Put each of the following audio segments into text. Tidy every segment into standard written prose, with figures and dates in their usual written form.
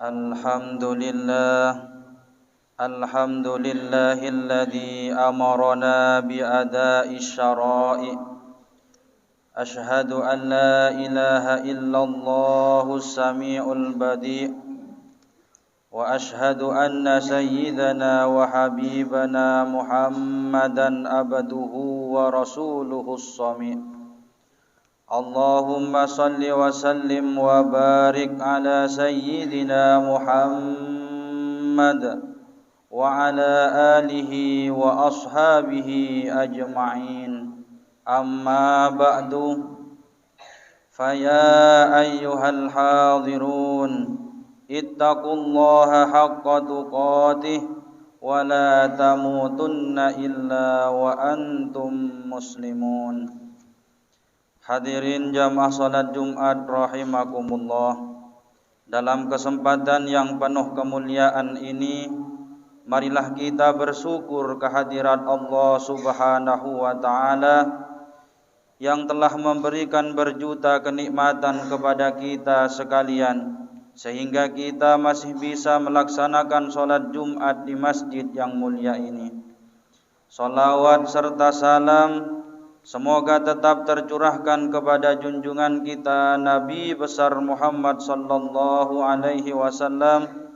Alhamdulillahilladzi amarna bi ada'i syara'i. Ashhadu an la ilaha illallahus sami'ul badi'. Wa ashhadu anna sayyidana wa habibana Muhammadan abduhu wa rasuluhus shami'. Allahumma salli wa sallim wa barik ala sayyidina Muhammad wa ala alihi wa ashabihi ajma'in. Amma ba'du, faya ayyuhal hadirun, ittaqullaha haqqa tuqatih wa la tamutunna illa wa antum muslimun. Hadirin jamaah salat Jumat rahimakumullah. Dalam kesempatan yang penuh kemuliaan ini, marilah kita bersyukur kehadirat Allah Subhanahu wa taala yang telah memberikan berjuta kenikmatan kepada kita sekalian, sehingga kita masih bisa melaksanakan salat Jumat di masjid yang mulia ini. Salawat serta salam semoga tetap tercurahkan kepada junjungan kita Nabi besar Muhammad sallallahu alaihi wasallam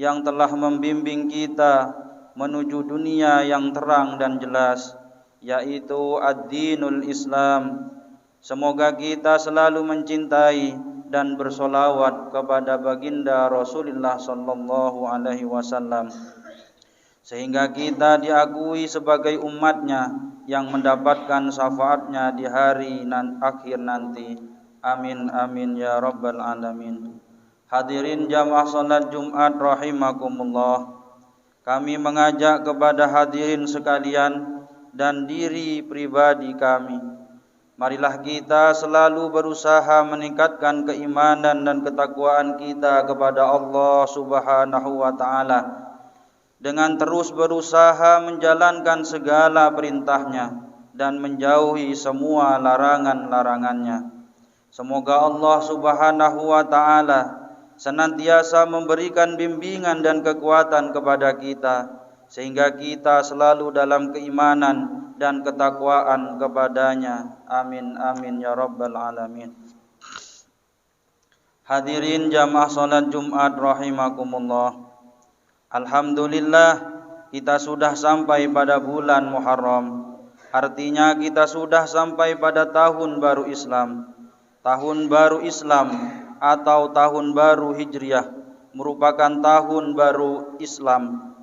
yang telah membimbing kita menuju dunia yang terang dan jelas, yaitu ad-dinul Islam. Semoga kita selalu mencintai dan bersolawat kepada baginda Rasulullah sallallahu alaihi wasallam, sehingga kita diakui sebagai umatnya yang mendapatkan syafaatnya di hari akhir nanti. Amin amin ya rabbal alamin. Hadirin jamaah salat Jumat rahimakumullah, kami mengajak kepada hadirin sekalian dan diri pribadi kami, marilah kita selalu berusaha meningkatkan keimanan dan ketakwaan kita kepada Allah Subhanahu wa taala dengan terus berusaha menjalankan segala perintahnya dan menjauhi semua larangan-larangannya. Semoga Allah Subhanahu wa taala senantiasa memberikan bimbingan dan kekuatan kepada kita, sehingga kita selalu dalam keimanan dan ketakwaan kepadanya. Amin amin ya rabbal alamin. Hadirin jamaah salat Jumat rahimakumullah. Alhamdulillah, kita sudah sampai pada bulan Muharram. Artinya kita sudah sampai pada tahun baru Islam. Tahun baru Islam atau tahun baru Hijriah merupakan tahun baru Islam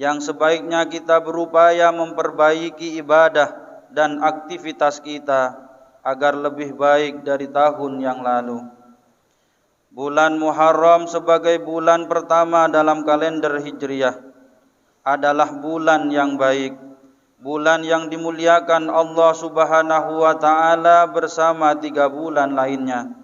yang sebaiknya kita berupaya memperbaiki ibadah dan aktivitas kita agar lebih baik dari tahun yang lalu. Bulan Muharram sebagai bulan pertama dalam kalender Hijriah adalah bulan yang baik, bulan yang dimuliakan Allah Subhanahu wa taala bersama 3 bulan lainnya,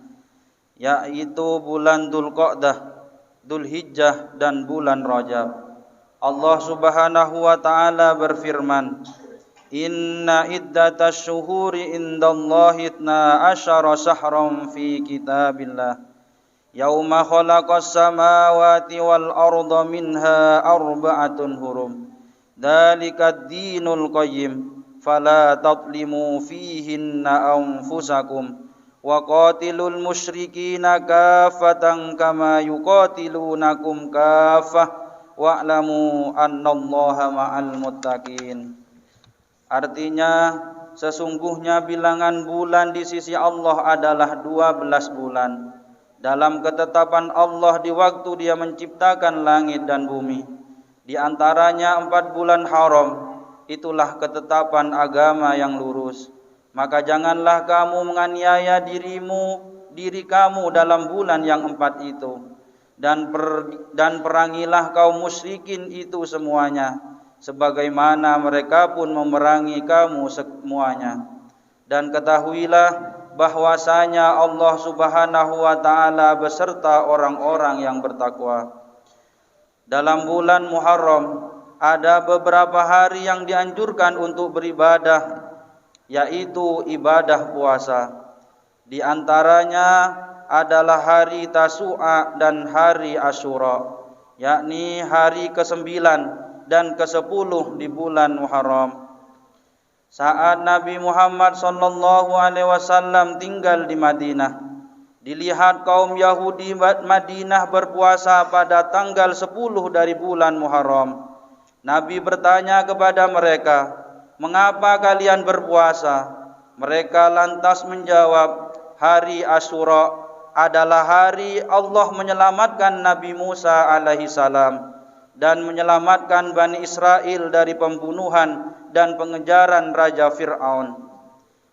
yaitu bulan Dzulqa'dah, Dzulhijjah dan bulan Rajab. Allah Subhanahu wa taala berfirman, "Inna iddatasy syuhuri indallahi 12 syahran fi kitabillah. Yauma khalaqas samawati wal arda minha arba'atun hurum. Dzalikad dinul qayyim. Fala tadlimu fihinna anfusakum. Wa qatilul musyrikina kaffatan kama yuqatilunakum kaffah. Wa'lamu annallaha ma'al muttaqin." Artinya, sesungguhnya bilangan bulan di sisi Allah adalah 12 bulan. Dalam ketetapan Allah di waktu Dia menciptakan langit dan bumi, di antaranya 4 bulan haram. Itulah ketetapan agama yang lurus. Maka janganlah kamu menganiaya diri kamu dalam bulan yang 4 itu, dan perangilah kaum musyrikin itu semuanya, sebagaimana mereka pun memerangi kamu semuanya. Dan ketahuilah bahwasanya Allah Subhanahu wa taala beserta orang-orang yang bertakwa. Dalam bulan Muharram ada beberapa hari yang dianjurkan untuk beribadah, yaitu ibadah puasa. Di antaranya adalah hari Tasu'a dan hari Asyura, yakni hari ke-9 dan ke-10 di bulan Muharram. Saat Nabi Muhammad sallallahu alaihi wasallam tinggal di Madinah, dilihat kaum Yahudi Madinah berpuasa pada tanggal 10 dari bulan Muharram. Nabi bertanya kepada mereka, "Mengapa kalian berpuasa?" Mereka lantas menjawab, "Hari Asyura adalah hari Allah menyelamatkan Nabi Musa alaihi salam dan menyelamatkan Bani Israel dari pembunuhan dan pengejaran Raja Fir'aun."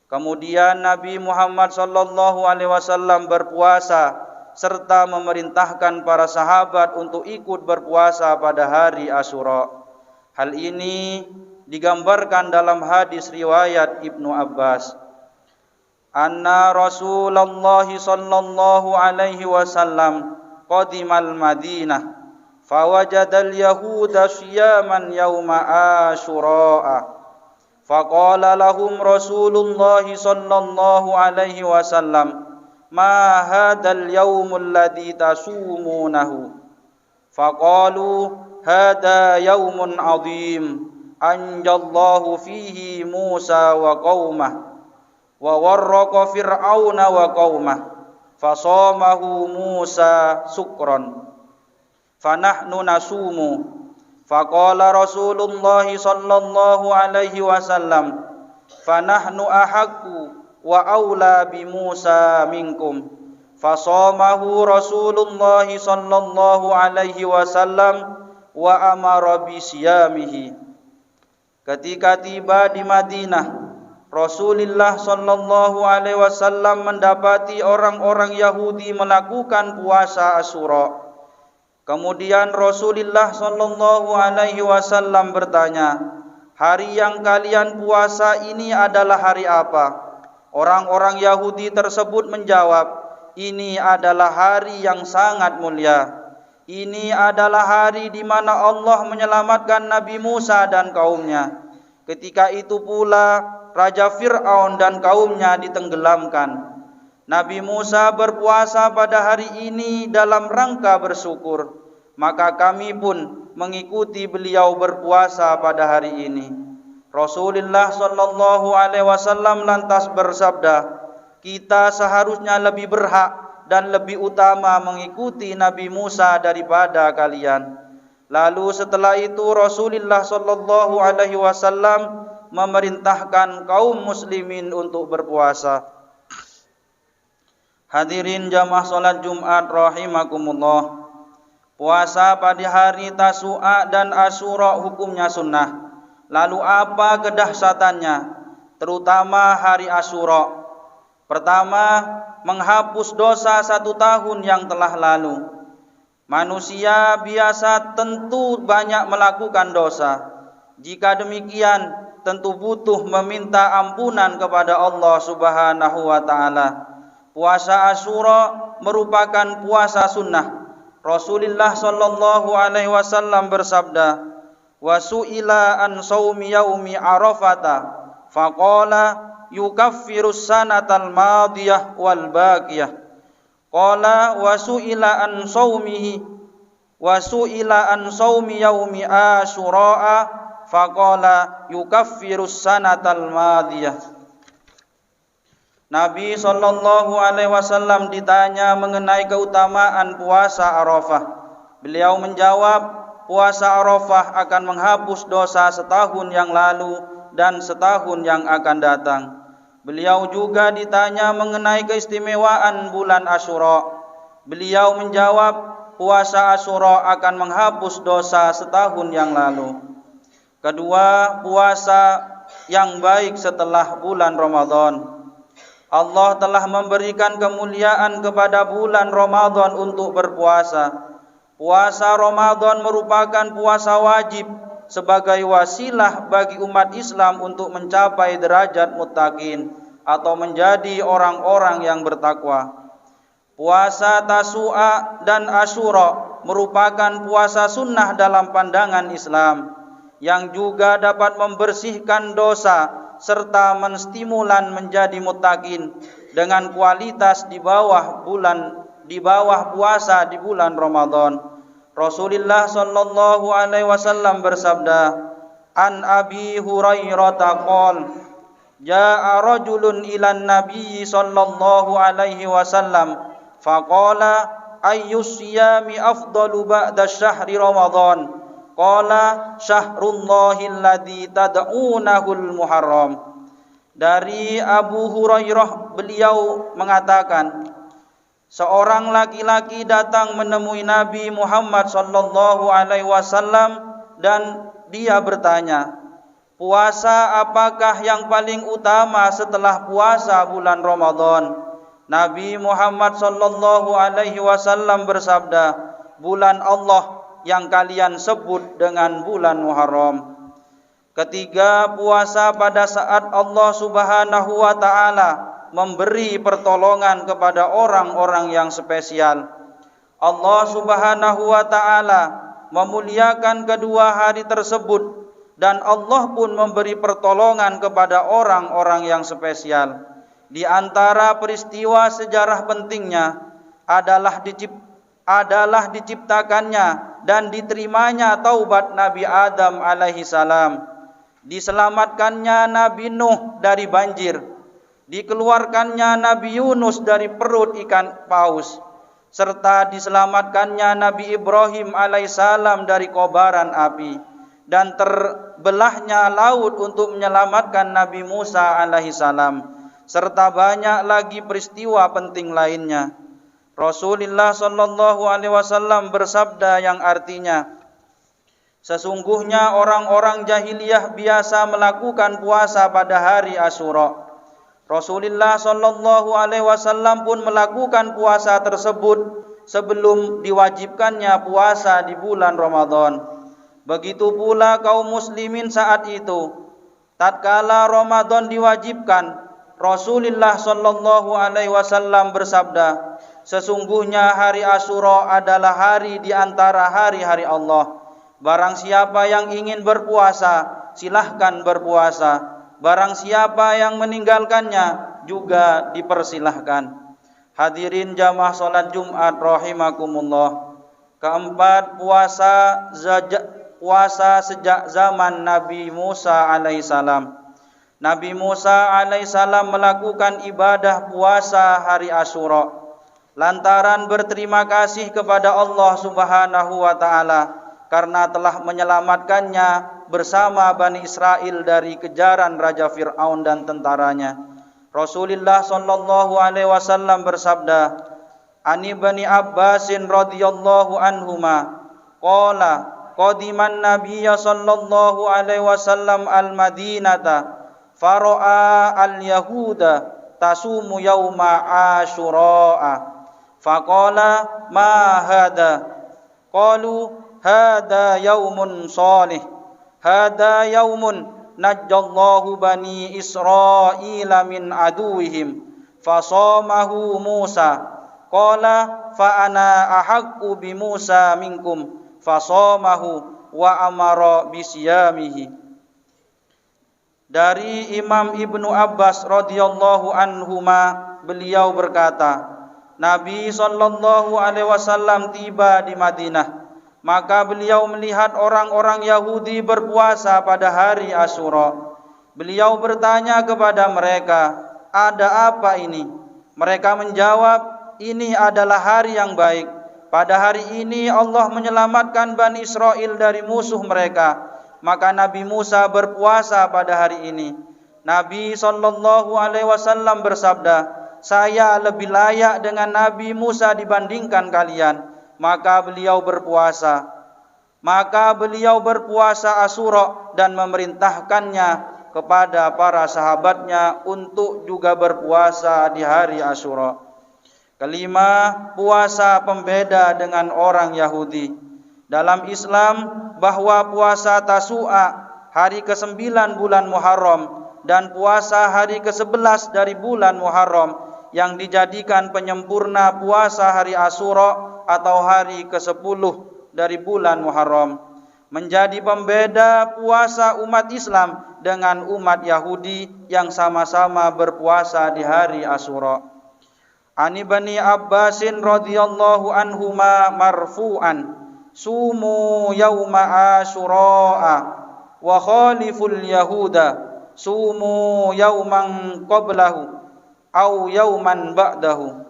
Kemudian Nabi Muhammad sallallahu alaihi wasallam berpuasa serta memerintahkan para sahabat untuk ikut berpuasa pada hari Asyura. Hal ini digambarkan dalam hadis riwayat Ibnu Abbas. Anna Rasulullah sallallahu alaihi wasallam qadimal Madinah fawajadal yahuda siyaman yawma Asyura faqala lahum Rasulullah sallallahu alaihi wasallam ma hadzal yaumul ladzi tasumunahu faqalu hadza yaumun adzim anjallahu fihi Musa wa qaumah wa warraqa fir'auna wa qaumah fasamahu Musa sukran fanahnu nasumu faqala Rasulullah sallallahu alaihi wasallam fanahnu ahaqqu wa aula bi Musa minkum fasamahu Rasulullah sallallahu alaihi wasallam wa amara bi siyamihi. Ketika tiba di Madinah, Rasulullah sallallahu alaihi wasallam mendapati orang-orang Yahudi melakukan puasa Asyura. Kemudian Rasulullah sallallahu alaihi wasallam bertanya, "Hari yang kalian puasa ini adalah hari apa?" Orang-orang Yahudi tersebut menjawab, "Ini adalah hari yang sangat mulia. Ini adalah hari di mana Allah menyelamatkan Nabi Musa dan kaumnya. Ketika itu pula Raja Fir'aun dan kaumnya ditenggelamkan. Nabi Musa berpuasa pada hari ini dalam rangka bersyukur, maka kami pun mengikuti beliau berpuasa pada hari ini." Rasulullah sallallahu alaihi wasallam lantas bersabda, "Kita seharusnya lebih berhak dan lebih utama mengikuti Nabi Musa daripada kalian." Lalu setelah itu Rasulullah sallallahu alaihi wasallam memerintahkan kaum muslimin untuk berpuasa. Hadirin jamaah salat Jumat rahimakumullah. Puasa pada hari Tasu'a dan Asyura hukumnya sunnah. Lalu apa kedahsyatannya, terutama hari Asyura? Pertama, menghapus dosa 1 tahun yang telah lalu. Manusia biasa tentu banyak melakukan dosa. Jika demikian, tentu butuh meminta ampunan kepada Allah Subhanahu wa taala. Puasa Asyura merupakan puasa sunnah. Rasulullah sallallahu alaihi wasallam bersabda, "Wa su'ila an shaumi yaumi Arafata faqala yukaffirus sanatal madiyah wal baqiyah." Qala wa su'ila an shaumi yaumi Asyura faqala yukaffirus sanatal madiyah. Nabi sallallahu alaihi wasallam ditanya mengenai keutamaan puasa Arafah. Beliau menjawab, puasa Arafah akan menghapus dosa setahun yang lalu dan setahun yang akan datang. Beliau juga ditanya mengenai keistimewaan bulan Asyura. Beliau menjawab, puasa Asyura akan menghapus dosa setahun yang lalu. Kedua, puasa yang baik setelah bulan Ramadan. Allah telah memberikan kemuliaan kepada bulan Ramadan untuk berpuasa. Puasa Ramadan merupakan puasa wajib sebagai wasilah bagi umat Islam untuk mencapai derajat muttaqin atau menjadi orang-orang yang bertakwa. Puasa Tasu'a dan Asyura merupakan puasa sunnah dalam pandangan Islam yang juga dapat membersihkan dosa serta menstimulan menjadi muttaqin, dengan kualitas di bawah puasa di bulan Ramadan. Rasulullah sallallahu alaihi wasallam bersabda, "An Abi Hurairah qala, jaa rajulun ilan Nabi sallallahu alaihi wasallam faqala ayyus siyami afdalu ba'da syahri Ramadan?" Qala syahrullahi alladzi tad'unahul muharram. Dari Abu Hurairah, beliau mengatakan, seorang laki-laki datang menemui Nabi Muhammad sallallahu alaihi wasallam dan dia bertanya, puasa apakah yang paling utama setelah puasa bulan Ramadan? Nabi Muhammad sallallahu alaihi wasallam bersabda, bulan Allah yang kalian sebut dengan bulan Muharram. Ketiga, puasa pada saat Allah Subhanahu wa taala memberi pertolongan kepada orang-orang yang spesial. Allah Subhanahu wa taala memuliakan kedua hari tersebut dan Allah pun memberi pertolongan kepada orang-orang yang spesial. Di antara peristiwa sejarah pentingnya adalah diciptakannya dan diterimanya taubat Nabi Adam alaihi salam, diselamatkannya Nabi Nuh dari banjir, dikeluarkannya Nabi Yunus dari perut ikan paus, serta diselamatkannya Nabi Ibrahim alaihissalam dari kobaran api, dan terbelahnya laut untuk menyelamatkan Nabi Musa alaihissalam, serta banyak lagi peristiwa penting lainnya. Rasulullah sallallahu alaihi wasallam bersabda yang artinya, sesungguhnya orang-orang jahiliyah biasa melakukan puasa pada hari Asyura. Rasulullah sallallahu alaihi wasallam pun melakukan puasa tersebut sebelum diwajibkannya puasa di bulan Ramadan. Begitu pula kaum muslimin saat itu. Tatkala Ramadan diwajibkan, Rasulullah sallallahu alaihi wasallam bersabda, sesungguhnya hari Asyura adalah hari di antara hari-hari Allah. Barang siapa yang ingin berpuasa, silahkan berpuasa. Barang siapa yang meninggalkannya, juga dipersilahkan. Hadirin jamaah salat Jumat rahimakumullah. Keempat, puasa sejak zaman Nabi Musa alaihissalam. Nabi Musa alaihissalam melakukan ibadah puasa hari Asyura lantaran berterima kasih kepada Allah Subhanahu wa taala karena telah menyelamatkannya bersama Bani Israel dari kejaran Raja Fir'aun dan tentaranya. Rasulullah sallallahu alaihi wasallam bersabda, "Ani Bani Abbasin radhiyallahu anhuma qala qadiman nabiyya sallallahu alaihi wasallam al-Madinata fara'a al-yahuda tasumu yauma Asyura. Faqala ma hada? Qalu hada yaumun salih. Hada yaumun najjallahu bani Israila min aduwihim. Fasamahu Musa. Qala fa ana ahaqqu bi Musa minkum. Fasamahu wa amara bisiyamihi." Dari Imam Ibnu Abbas radhiyallahu anhuma, beliau berkata, Nabi sallallahu alaihi wasallam tiba di Madinah, maka beliau melihat orang-orang Yahudi berpuasa pada hari Asyura. Beliau bertanya kepada mereka, "Ada apa ini?" Mereka menjawab, "Ini adalah hari yang baik. Pada hari ini Allah menyelamatkan Bani Israel dari musuh mereka. Maka Nabi Musa berpuasa pada hari ini." Nabi sallallahu alaihi wasallam bersabda, "Saya lebih layak dengan Nabi Musa dibandingkan kalian." Maka beliau berpuasa Asyura dan memerintahkannya kepada para sahabatnya untuk juga berpuasa di hari Asyura. Kelima, puasa pembeda dengan orang Yahudi. Dalam Islam, bahwa puasa Tasu'a hari ke-9 bulan Muharram dan puasa hari ke-11 dari bulan Muharram yang dijadikan penyempurna puasa hari Asyura atau hari ke-10 dari bulan Muharram. menjadi pembeda puasa umat Islam dengan umat Yahudi yang sama-sama berpuasa di hari Asyura. Ani Bani Abbasin radhiyallahu anhuma marfu'an, sumu yauma Asyura wa khaliful yahuda sumu yauman qablahu au yauman ba'dahu.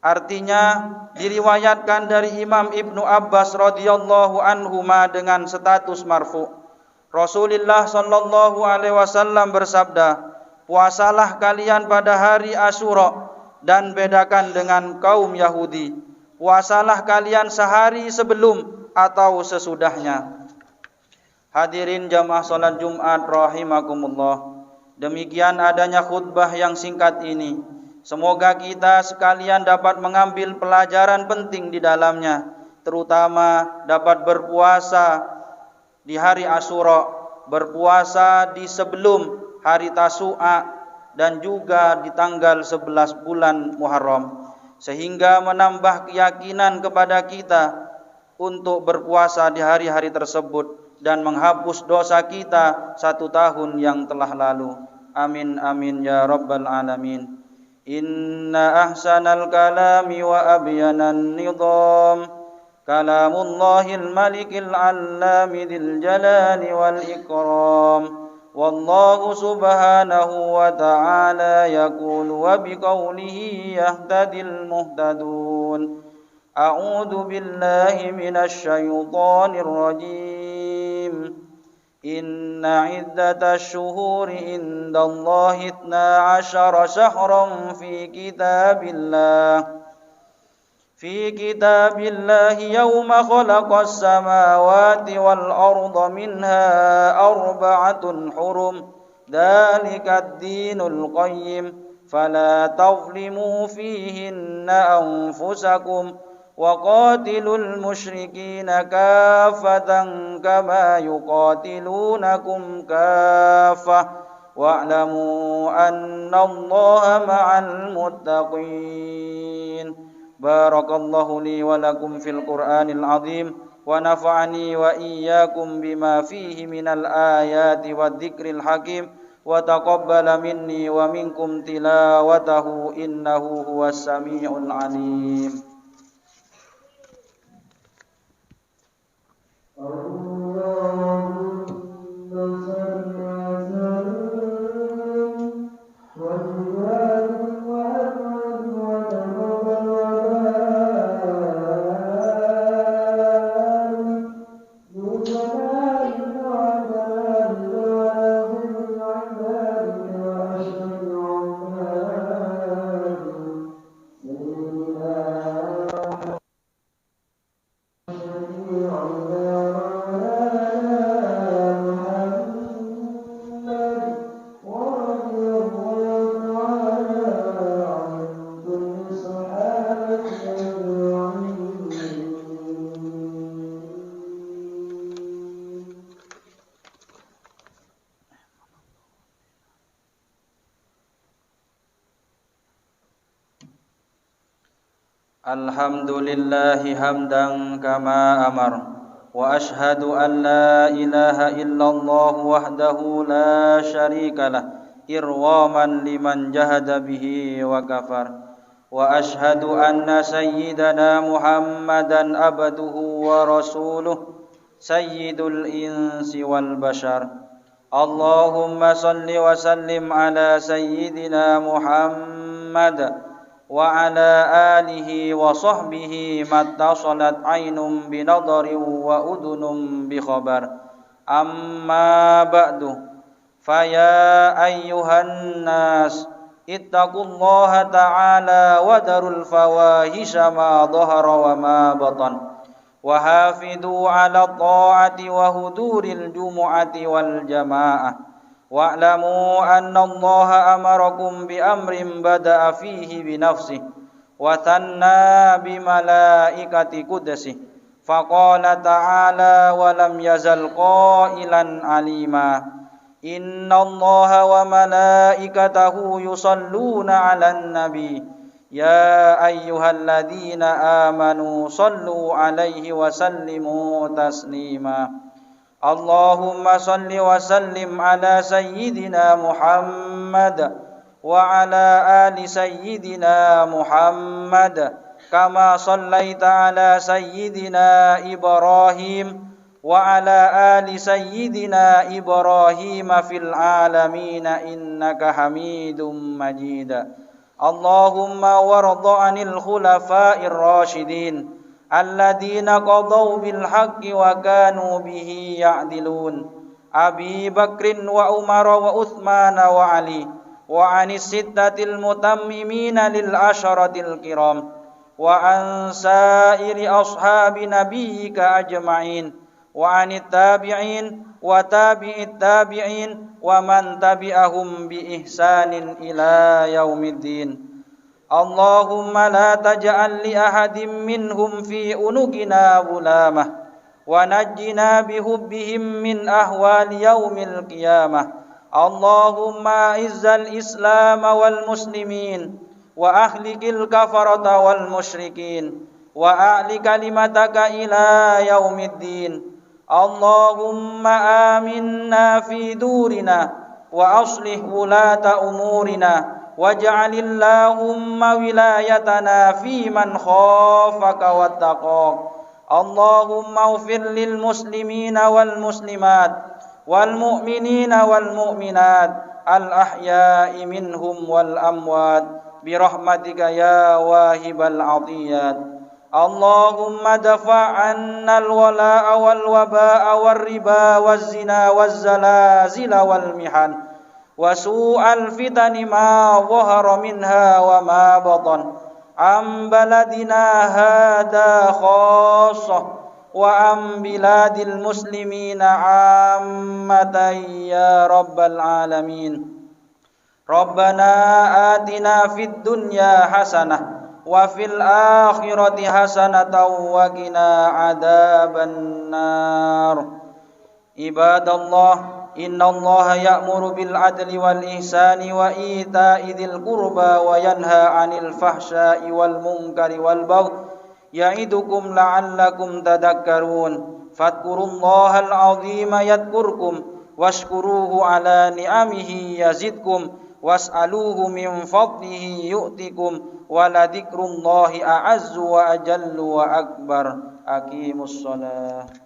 Artinya diriwayatkan dari Imam Ibnu Abbas radhiyallahu anhuma dengan status marfu. Rasulullah sallallahu alaihi wasallam bersabda, "Puasalah kalian pada hari Asyura dan bedakan dengan kaum Yahudi. Puasalah kalian sehari sebelum atau sesudahnya." Hadirin jamaah salat Jumat rahimakumullah. Demikian adanya khutbah yang singkat ini. Semoga kita sekalian dapat mengambil pelajaran penting di dalamnya, terutama dapat berpuasa di hari Asyura, berpuasa di sebelum hari Tasu'a dan juga di tanggal 11 bulan Muharram, sehingga menambah keyakinan kepada kita untuk berpuasa di hari-hari tersebut dan menghapus dosa kita 1 tahun yang telah lalu. Amin amin ya rabbal alamin. Inna ahsanal kalami wa abyanan nidham kalamullahil malikil allami dzil jalali wal ikram. Wallahu subhanahu wa ta'ala yaqulu wa biqaulihi yahtadil muhtadun. A'udzu billahi minasy syaithanir rajim. Inna iddatash syuhuri indallahi 12 syahran fi kitabillahi yawma khalaqas samawati wal arda minha arba'atun hurum dzalikad dinul qayyim fala tazlimu fihinna anfusakum وَقَاتِلُوا الْمُشْرِكِينَ كَافَّةً كَمَا يُقَاتِلُونَكُمْ كَافَّةً وَاعْلَمُوا أَنَّ اللَّهَ مَعَ الْمُتَّقِينَ. بارك الله لي ولكم في القرآن العظيم ونفعني وإياكم بما فيه من الآيات والذكر الحكيم وتقبل مني ومنكم تلاوته إنه هو السميع العليم. Alhamdulillahi hamdan kama amar wa ashhadu an la ilaha illallah wahdahu la syarikalah irwaman liman jahada bihi wa kafar wa ashhadu anna sayyidana Muhammadan abduhu wa rasuluh sayyidul insi wal bashar. Allahumma salli wa sallim ala sayyidina Muhammad wa ala alihi wa sahbihi mattasalat aynun binadari wa udunum bi khabar. Amma ba'du, faya ayyuhan nas ittaqullaha ta'ala wa darul fawahisha ma dhahara wa ma batan wa hafidhu ala ta'ati wa huduril jumu'ati wal jamaah. Wa'lamu anna Allah amarakum bi amrin bada'a fihi bi nafsihi wa thanna bi malaikati qudsihi faqala ta'ala wa lam yazal qailan alima inna Allah wa malaikatahu yusalluna 'alan nabi ya ayyuhalladzina amanu sallu 'alaihi wa sallimu taslima. Allahumma salli wa sallim ala sayyidina Muhammad wa ala ali sayyidina Muhammad kama sallaita ala sayyidina Ibrahim wa ala ali sayyidina Ibrahim fil alamin innaka Hamidum Majid. Allahumma warda 'anil khulafa'ir rasyidin alladzina qadaw bil haqqi wa kanu bihi ya'dilun. Abi Bakrin wa Umar wa Uthman wa Ali wa 'anis sittatil mutammimina lil asyaratil kiram wa an sa'iri ashabi nabiyyika ajma'in wa 'anit tabi'in wa tabi'it tabi'in wa man tabi'ahum bi ihsanin ila yaumiddin. Allahumma la taj'al li ahadin minhum fi unukina bulamah wa najjina bihubbihim min ahwali yaumil qiyamah. Allahumma izzal islam wal muslimin wa ahlikil kafarata wal musyrikin wa a'li kalimataka ila yaumiddin. Allahumma aminna fi durina wa aslih wulata umurina waj'al Allahumma wilayatana fi man khafaka wattaqak. Allahumma ighfir lil muslimina wal muslimat wal mu'minina wal mu'minat al ahya'i minhum wal amwat bi rahmatika ya wahibal 'atiyat. Allahumma dafa' 'anna al wala'a wal waba'a war riba waz zina waz zalazila wal mihan wa su'al fitani ma dhahara minha wa ma batan am baladina hada khassah wa am biladil muslimina ammatan ya rabbal alamin. Rabbana atina fid dunya hasanah wa fil akhirati hasanatan wa qina adzaban nar. Ibadallah, innallaha ya'muru bil adli wal ihsani wa ita'i dzil qurba wa yanha 'anil fahsya'i wal munkari wal baghi ya'idukum la'allakum tadhakkarun. Fadhkurullahal 'azima yadhkurkum washkuruhu 'ala ni'amihi yazidkum was'aluhu min fadlihi yu'tikum wa la dzikrullahi a'azzu wa ajallu wa akbar. Aqimus shalah.